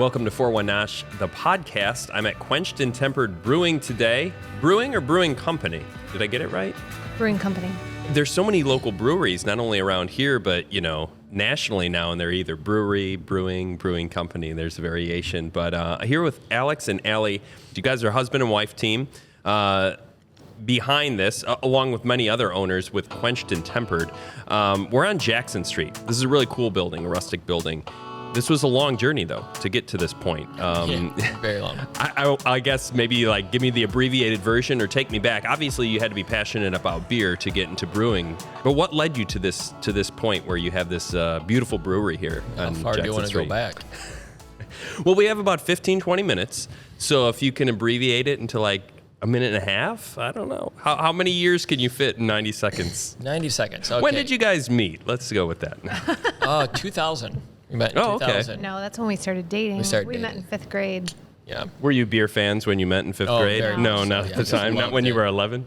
Welcome to 41 Nosh, the podcast. I'm at Quenched and Tempered Brewing today. Brewing or Brewing Company? Did I get it right? Brewing Company. There's so many local breweries, not only around here, but, nationally now, and they're either brewery, brewing company. There's a variation. But here with Alex and Allie, you guys are husband and wife team. Behind this, along with many other owners with Quenched and Tempered, we're on Jackson Street. This is a really cool building, a rustic building. This was a long journey, though, to get to this point. Very long. I guess maybe give me the abbreviated version or take me back. Obviously, you had to be passionate about beer to get into brewing. But what led you to this point where you have this beautiful brewery here on Jackson Street? How far do you want to go back? Well, we have about 15, 20 minutes. So if you can abbreviate it into a minute and a half, I don't know. How many years can you fit in 90 seconds? 90 seconds, okay. When did you guys meet? Let's go with that. 2000. We met in 2000. Okay. No, that's when we started dating. We met in 5th grade. Yeah. Were you beer fans when you met in 5th grade? Very No, much not so, at the time. Not when you were 11?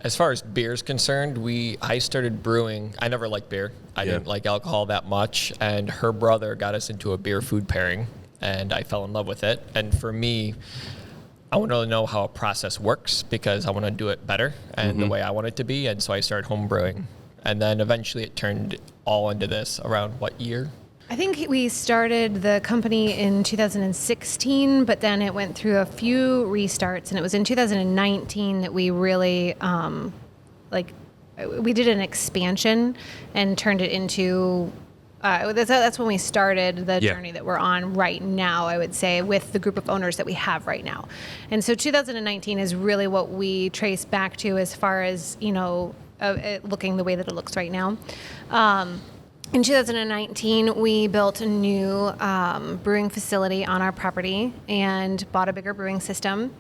As far as beer is concerned, I started brewing. I never liked beer. I didn't like alcohol that much. And her brother got us into a beer food pairing, and I fell in love with it. And for me, I want to know how a process works because I want to do it better and the way I want it to be. And so I started home brewing. And then eventually it turned all into this around what year? I think we started the company in 2016, but then it went through a few restarts, and it was in 2019 that we really, we did an expansion and turned it into, that's when we started the journey that we're on right now, I would say, with the group of owners that we have right now. And so 2019 is really what we trace back to as far as, it looking the way that it looks right now. In 2019, we built a new brewing facility on our property and bought a bigger brewing system.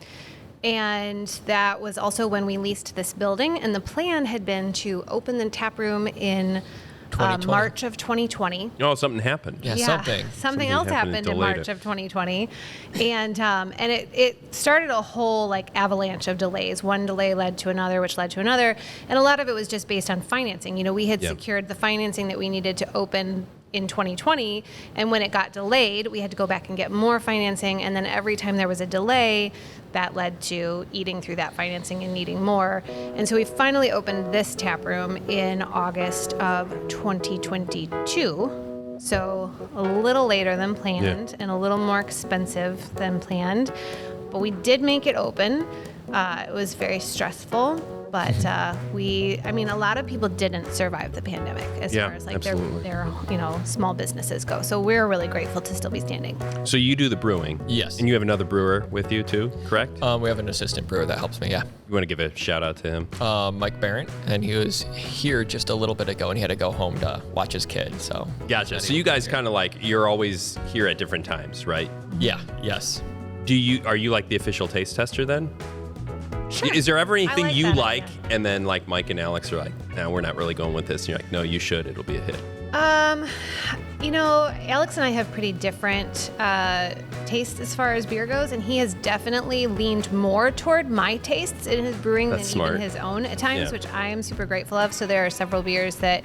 And that was also when we leased this building. And the plan had been to open the tap room in March of 2020. Oh, something happened. Yeah, something else happened in March of 2020. And it started a whole avalanche of delays. One delay led to another, which led to another. And a lot of it was just based on financing. We had secured the financing that we needed to open in 2020, and when it got delayed, we had to go back and get more financing, and then every time there was a delay, that led to eating through that financing and needing more. And so we finally opened this tap room in August of 2022. So a little later than planned and a little more expensive than planned, but we did make it open. It was very stressful. But a lot of people didn't survive the pandemic as far as their small businesses go. So we're really grateful to still be standing. So you do the brewing. Yes. And you have another brewer with you too, correct? We have an assistant brewer that helps me, yeah. You want to give a shout out to him? Mike Barrett, and he was here just a little bit ago, and he had to go home to watch his kid, so. Gotcha. So you guys kind of you're always here at different times, right? Yeah, yes. Are you the official taste tester then? Sure. Is there ever anything like you that like, idea. And then Mike and Alex are no, we're not really going with this. And you're no, you should. It'll be a hit. Alex and I have pretty different tastes as far as beer goes, and he has definitely leaned more toward my tastes in his brewing than even his own at times, which I am super grateful of. So there are several beers that,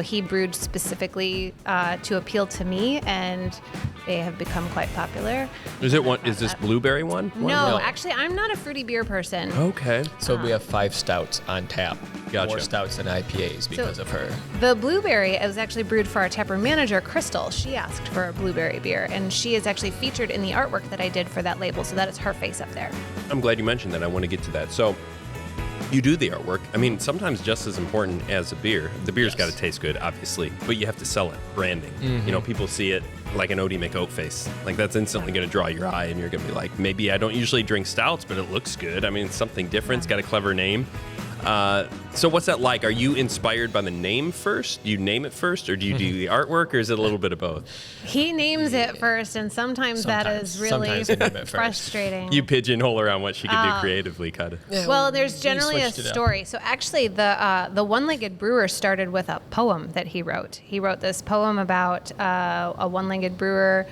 he brewed specifically to appeal to me, and they have become quite popular. Is this blueberry one? No, actually, I'm not a fruity beer person. Okay. So we have 5 stouts on tap. Gotcha. More stouts than IPAs because of her. The blueberry was actually brewed for our taproom manager, Crystal. She asked for a blueberry beer, and she is actually featured in the artwork that I did for that label, so that is her face up there. I'm glad you mentioned that. I want to get to that. So you do the artwork. Sometimes just as important as a beer. The beer's got to taste good, obviously, but you have to sell it. Branding. People see it like an Odie McOatface. That's instantly going to draw your eye, and you're going to be maybe I don't usually drink stouts, but it looks good. It's something different. It's got a clever name. So what's that like? Are you inspired by the name first? Do you name it first, or do you do the artwork, or is it a little bit of both? He names it first, and sometimes that is really frustrating. You pigeonhole around what she can do creatively, kind of. Yeah, well, there's generally a story. So actually, the One-Legged Brewer started with a poem that he wrote. He wrote this poem about a one-legged brewer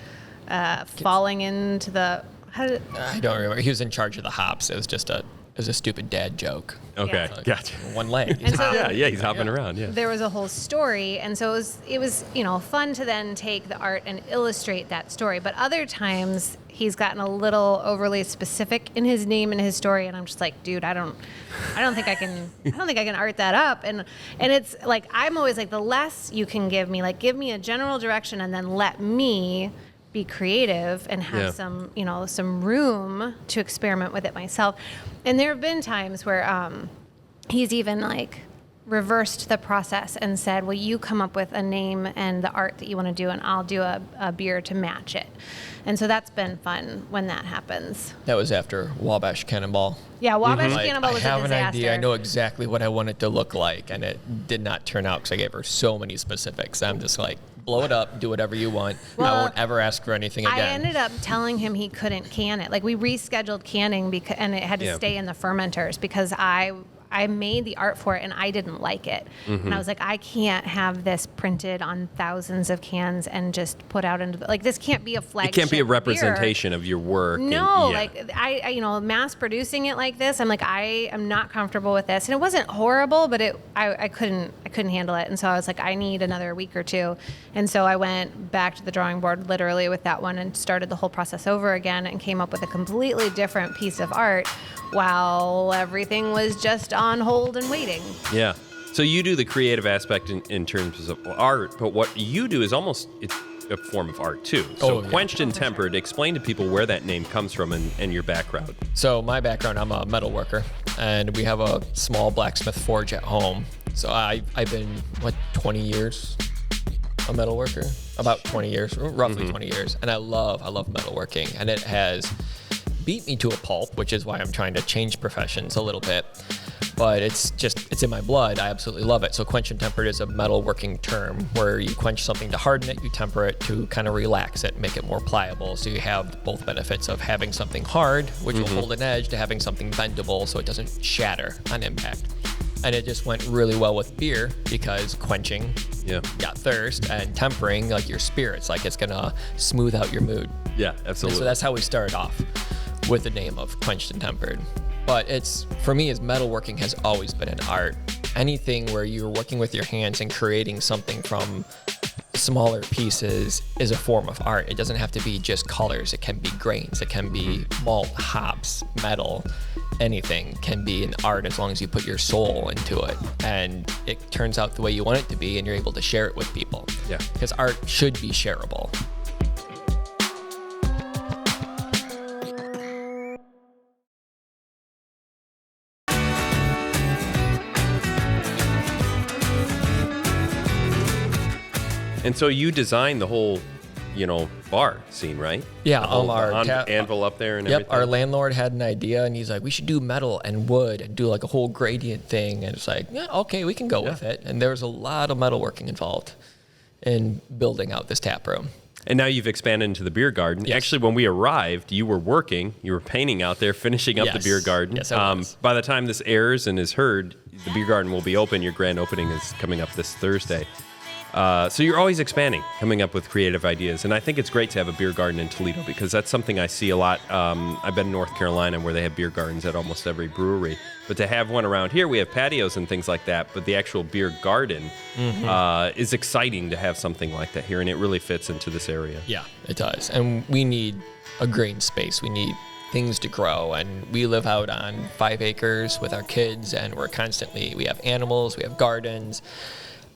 falling into the How did? I don't remember. He was in charge of the hops. It was a stupid dad joke. Okay, Yeah. gotcha. One leg. And so- Yeah, he's hopping around. Yeah. There was a whole story, and so it was fun to then take the art and illustrate that story. But other times he's gotten a little overly specific in his name and his story, and I'm just like, dude, I don't think I can art that up. And it's like I'm always like, the less you can give me, like give me a general direction, and then let me be creative and have some room to experiment with it myself. And there have been times where he's even like reversed the process and said, well, you come up with a name and the art that you want to do, and I'll do a beer to match it. And so that's been fun when that happens. That was after Wabash Cannonball. Yeah, Wabash Cannonball was a disaster. I have an idea. I know exactly what I want it to look like, and it did not turn out because I gave her so many specifics. I'm just like, blow it up, do whatever you want. Well, I won't ever ask for anything again. I ended up telling him he couldn't can it. Like we rescheduled canning and it had to stay in the fermenters because I made the art for it and I didn't like it. And I was like, I can't have this printed on thousands of cans and just put out into this can't be a flagship. It can't be a beer. representation of your work. No, like I mass producing it like this, I'm like, I am not comfortable with this. And it wasn't horrible, but I couldn't handle it. And so I was like, I need another week or two. And so I went back to the drawing board literally with that one and started the whole process over again and came up with a completely different piece of art while everything was just on hold and waiting. Yeah. So you do the creative aspect in terms of art, but what you do is it's a form of art too. So Quenched and Tempered, explain to people where that name comes from and your background. So my background, I'm a metal worker, and we have a small blacksmith forge at home. So I've been, 20 years a metal worker? About 20 years, roughly 20 years. And I love metalworking, and it has beat me to a pulp, which is why I'm trying to change professions a little bit. But it's in my blood. I absolutely love it. So quenched and tempered is a metalworking term where you quench something to harden it, you temper it to kind of relax it, make it more pliable. So you have both benefits of having something hard, which will hold an edge, to having something bendable so it doesn't shatter on impact. And it just went really well with beer because quenching got thirst, and tempering, like your spirits, like it's gonna smooth out your mood. Yeah, absolutely. And so that's how we started off with the name of Quenched and Tempered. But for me, metalworking has always been an art. Anything where you're working with your hands and creating something from smaller pieces is a form of art. It doesn't have to be just colors. It can be grains. It can be malt, hops, metal. Anything can be an art as long as you put your soul into it. And it turns out the way you want it to be, and you're able to share it with people. Yeah. Because art should be shareable. And so you designed the whole, bar scene, right? Yeah, the whole, our anvil up there and everything. Our landlord had an idea, and he's like, we should do metal and wood and do like a whole gradient thing. And it's like, yeah, okay, we can go with it. And there was a lot of metalworking involved in building out this tap room. And now you've expanded into the beer garden. Yes. Actually, when we arrived, you were painting out there, finishing up the beer garden. Yes, I was. By the time this airs and is heard, the beer garden will be open. Your grand opening is coming up this Thursday. So you're always expanding, coming up with creative ideas. And I think it's great to have a beer garden in Toledo because that's something I see a lot. I've been in North Carolina where they have beer gardens at almost every brewery. But to have one around here, we have patios and things like that. But the actual beer garden is exciting to have something like that here. And it really fits into this area. Yeah, it does. And we need a green space. We need things to grow. And we live out on 5 acres with our kids. And we have animals, we have gardens.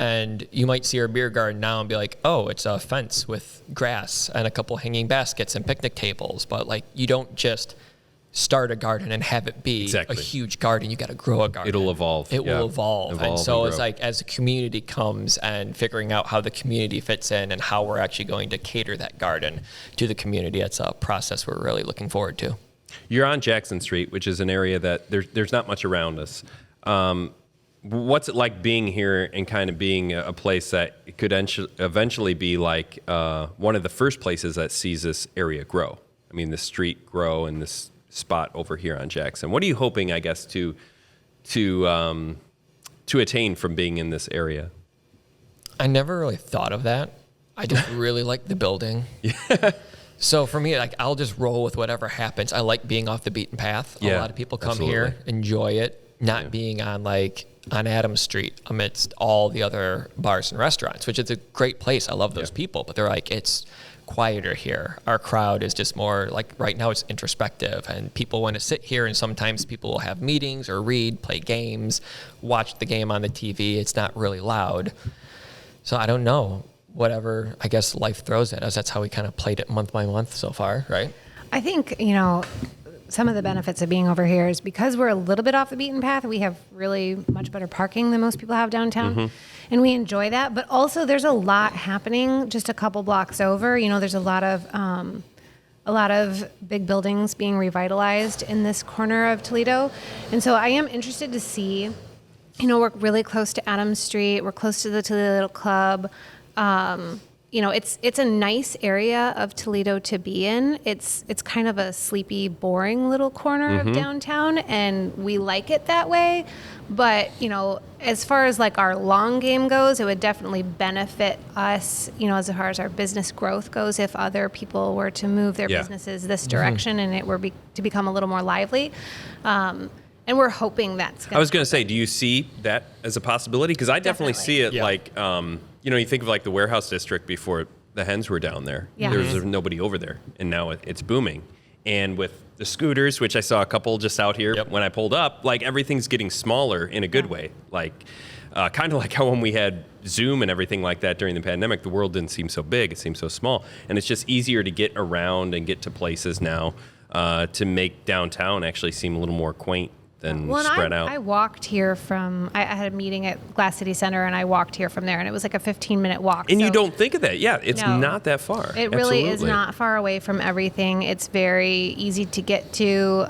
And you might see our beer garden now and be like, oh, it's a fence with grass and a couple hanging baskets and picnic tables. But you don't just start a garden and have it be a huge garden. You got to grow a garden. It'll evolve. It will evolve. And so it's like as the community comes and figuring out how the community fits in and how we're actually going to cater that garden to the community, it's a process we're really looking forward to. You're on Jackson Street, which is an area that there's not much around us. What's it like being here and kind of being a place that could eventually be like one of the first places that sees this area grow? I mean, the street grow and this spot over here on Jackson. What are you hoping, I guess, to attain from being in this area? I never really thought of that. I just really like the building. So for me, like I'll just roll with whatever happens. I like being off the beaten path. Yeah, a lot of people come absolutely. here, enjoy it, not being on Adams Street amidst all the other bars and restaurants, which is a great place. I love those people, but they're like, it's quieter here. Our crowd is just more like right now it's introspective and people want to sit here, and sometimes people will have meetings or read, play games, watch the game on the TV. It's not really loud. So I don't know. Whatever, I guess life throws at us. That's how we kind of played it month by month so far, right? I think, some of the benefits of being over here is because we're a little bit off the beaten path, we have really much better parking than most people have downtown. And we enjoy that. But also there's a lot happening just a couple blocks over. There's a lot of big buildings being revitalized in this corner of Toledo. And so I am interested to see, we're really close to Adams Street. We're close to the Toledo Club. It's a nice area of Toledo to be in. It's kind of a sleepy, boring little corner of downtown, and we like it that way. But, as far as like our long game goes, it would definitely benefit us, as far as our business growth goes, if other people were to move their businesses this direction and it were to become a little more lively. And we're hoping that's going to I was going to say, do you see that as a possibility? Because I definitely see it like, you think of like the warehouse district before the hens were down there. Yeah. There was nobody over there, and now it's booming. And with the scooters, which I saw a couple just out here when I pulled up, like everything's getting smaller in a good way. Like kind of like how when we had Zoom and everything like that during the pandemic, the world didn't seem so big, it seemed so small. And it's just easier to get around and get to places now to make downtown actually seem a little more quaint than spread out. I walked here I had a meeting at Glass City Center, and I walked here from there, and it was like a 15-minute walk. And you don't think of that. Yeah, it's not that far. It really is not far away from everything. It's very easy to get to.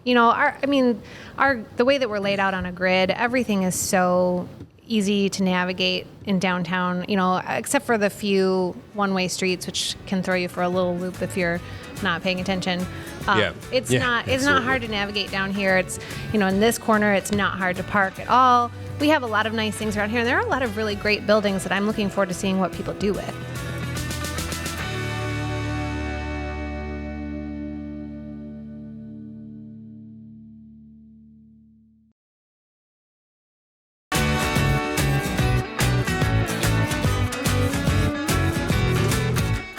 The way that we're laid out on a grid, everything is so easy to navigate in downtown, except for the few one-way streets, which can throw you for a little loop if you're not paying attention. It's not hard to navigate down here. It's, in this corner, it's not hard to park at all. We have a lot of nice things around here, and there are a lot of really great buildings that I'm looking forward to seeing what people do with.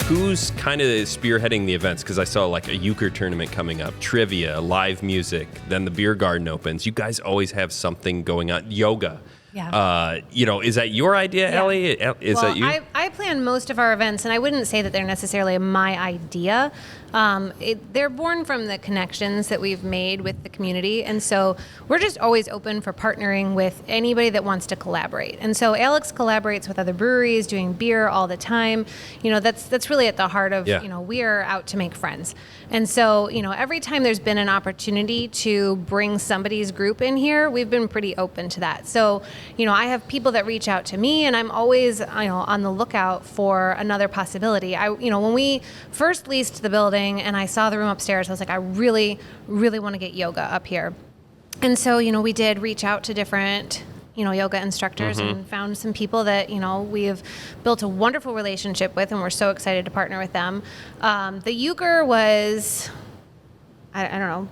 Who's kind of spearheading the events? Because I saw like a euchre tournament coming up, trivia, live music, then the beer garden opens. You guys always have something going on. Yoga. Yeah. Is that your idea, Ellie? Is that you? I plan most of our events, and I wouldn't say that they're necessarily my idea. They're born from the connections that we've made with the community, and so we're just always open for partnering with anybody that wants to collaborate. And so Alex collaborates with other breweries, doing beer all the time. That's really at the heart of, we are out to make friends. And so, every time there's been an opportunity to bring somebody's group in here, we've been pretty open to that. So, I have people that reach out to me, and I'm always, on the lookout for another possibility. When we first leased the building and I saw the room upstairs, I was like, I really, really want to get yoga up here. And so, we did reach out to different, yoga instructors and found some people that, we have built a wonderful relationship with, and we're so excited to partner with them. The euchre was, I don't know.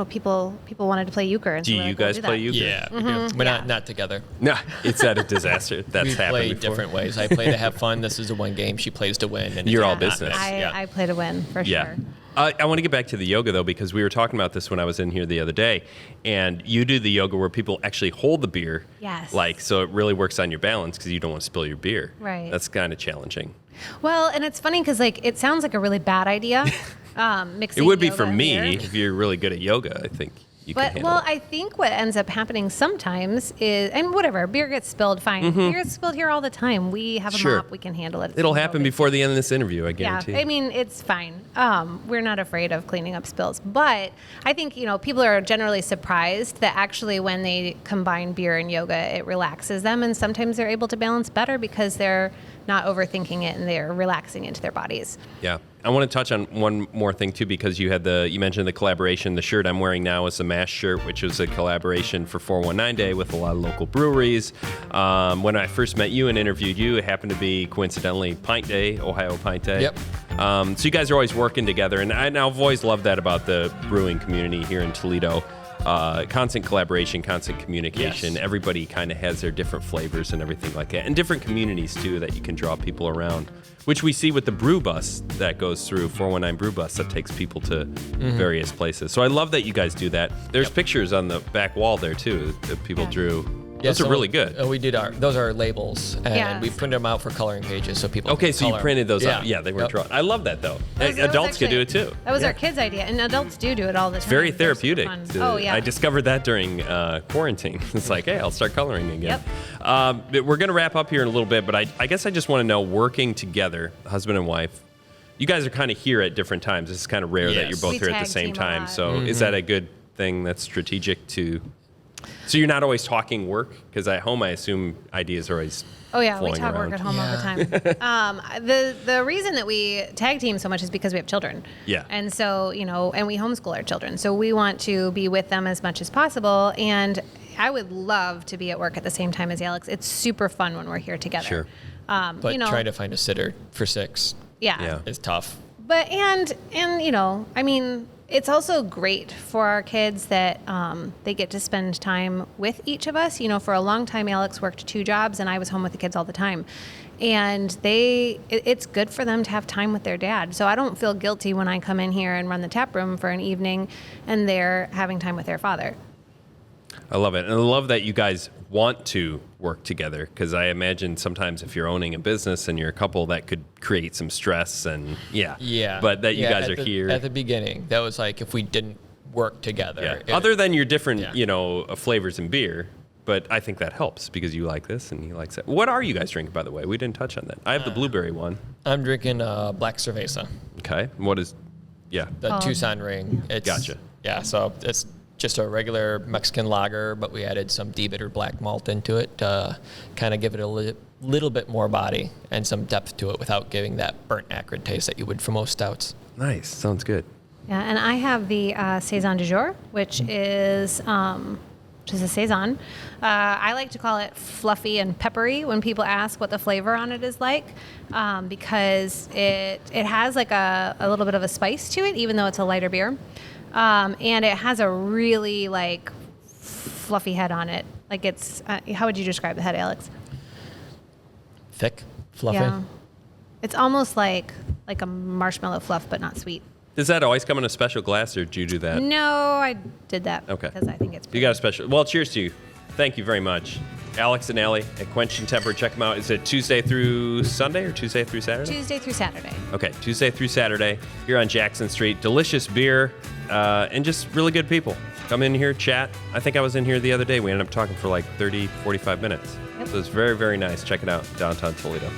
People wanted to play euchre. And do you guys play euchre? Yeah, we do. We're not together. No, it's at a disaster. That's happened play before. Different ways. I play to have fun. This is a one game. She plays to win. And You're it's all not business. this. I play to win, for sure. I want to get back to the yoga, though, because we were talking about this when I was in here the other day. And you do the yoga where people actually hold the beer. Yes. So it really works on your balance because you don't want to spill your beer. Right. That's kind of challenging. Well, and it's funny because, it sounds like a really bad idea, mixing It would be yoga for and me beer. if you're really good at yoga, I think. I think what ends up happening sometimes is, and whatever, beer gets spilled, fine. Beer gets spilled here all the time. We have a mop, we can handle it. It'll happen before the end of this interview, I guarantee. Yeah, it's fine. We're not afraid of cleaning up spills. But I think, people are generally surprised that actually when they combine beer and yoga, it relaxes them. And sometimes they're able to balance better because they're not overthinking it and they're relaxing into their bodies. Yeah. I want to touch on one more thing too, because you mentioned the collaboration. The shirt I'm wearing now is the MASH shirt, which was a collaboration for 419 Day with a lot of local breweries. When I first met you and interviewed you, it happened to be coincidentally Pint Day, Ohio Pint Day. Yep. So you guys are always working together, and I've always loved that about the brewing community here in Toledo. Constant collaboration, constant communication. Yes. Everybody kind of has their different flavors and everything like that, and different communities too that you can draw people around, which we see with the brew bus that goes through 419 brew bus that takes people to various places. So I love that you guys do that. There's pictures on the back wall there too that people drew. Those are really good. We did those are labels, and we printed them out for coloring pages so people. Okay, can so you color. printed those out. Yeah, they were drawn. I love that though. That was Adults could do actually- it too. That was our kids' idea, and adults do it all the time. Very They're super therapeutic. fun. Oh yeah. I discovered that during quarantine. It's like, hey, I'll start coloring again. We're going to wrap up here in a little bit, but I guess I just want to know, working together, husband and wife, you guys are kind of here at different times. It's kind of rare that you're both We here at the tag same team a time. lot. So is that a good thing that's strategic to... So you're not always talking work? Because at home, I assume ideas are always Oh yeah, we flowing talk around. work at home all the time. The reason that we tag team so much is because we have children. Yeah. And so, and we homeschool our children. So we want to be with them as much as possible. And I would love to be at work at the same time as Alex. It's super fun when we're here together. Sure. But trying to find a sitter for 6 Yeah. is tough. But and I mean, it's also great for our kids that they get to spend time with each of us. For a long time, Alex worked 2 jobs, and I was home with the kids all the time. And it's good for them to have time with their dad. So I don't feel guilty when I come in here and run the tap room for an evening, and they're having time with their father. I love it. And I love that you guys want to work together, because I imagine sometimes if you're owning a business and you're a couple, that could create some stress and But that you guys are here. At the beginning, that was like if we didn't work together. Other than your different, flavors in beer, but I think that helps because you like this and he likes that. What are you guys drinking, by the way? We didn't touch on that. I have the blueberry one. I'm drinking Black Cerveza. Okay. What is, The Tucson ring. Gotcha. Yeah, so it's just a regular Mexican lager, but we added some de-bitter black malt into it to kind of give it a little bit more body and some depth to it without giving that burnt acrid taste that you would for most stouts. Nice. Sounds good. Yeah, and I have the Saison du jour, which is a Saison. I like to call it fluffy and peppery when people ask what the flavor on it is like, because it has like a little bit of a spice to it, even though it's a lighter beer. And it has a really like fluffy head on it. Like it's, how would you describe the head, Alex? Thick, fluffy. Yeah. It's almost like a marshmallow fluff, but not sweet. Does that always come in a special glass, or do you do that? No, I did that. Okay. Because I think it's You got a special. Well, cheers to you. Thank you very much. Alex and Allie at Quenched and Tempered. Check them out. Is it Tuesday through Sunday or Tuesday through Saturday? Tuesday through Saturday. Okay, Tuesday through Saturday here on Jackson Street. Delicious beer and just really good people. Come in here, chat. I think I was in here the other day. We ended up talking for like 30, 45 minutes. Yep. So it's very, very nice. Check it out, downtown Toledo.